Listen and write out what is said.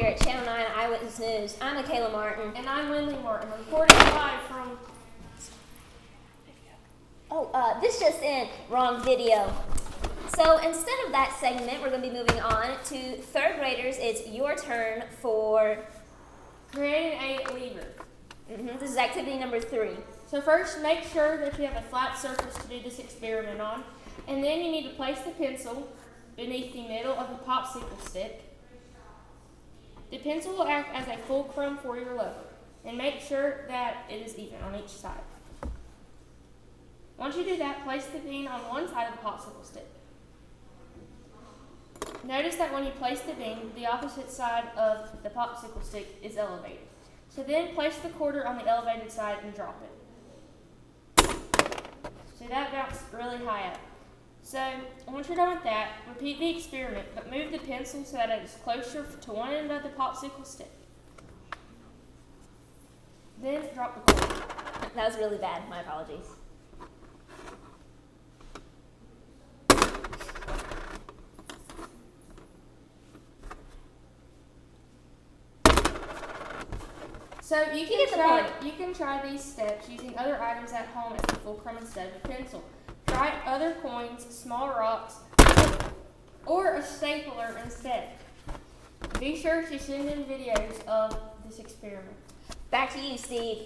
here at Channel 9 Eyewitness News. I'm Michaela Martin. And I'm Lindley Martin, reporting live from... This just in, wrong video. So instead of that segment, we're going to be moving on to third graders. It's your turn for... creating a lever. This is activity number 3. So first, make sure that you have a flat surface to do this experiment on. And then you need to place the pencil beneath the middle of the popsicle stick. The pencil will act as a fulcrum for your lever, and make sure that it is even on each side. Once you do that, place the bean on one side of the popsicle stick. Notice that when you place the bean, the opposite side of the popsicle stick is elevated. So then place the quarter on the elevated side and drop it. So that bounced really high up. So once you're done with that, repeat the experiment, but move the pencil so that it is closer to one end of the popsicle stick. Then drop the quarter. That was really bad. My apologies. So you can try these steps using other items at home as the fulcrum instead of a pencil. Try other coins, small rocks, or a stapler instead. Be sure to send in videos of this experiment. Back to you, Steve.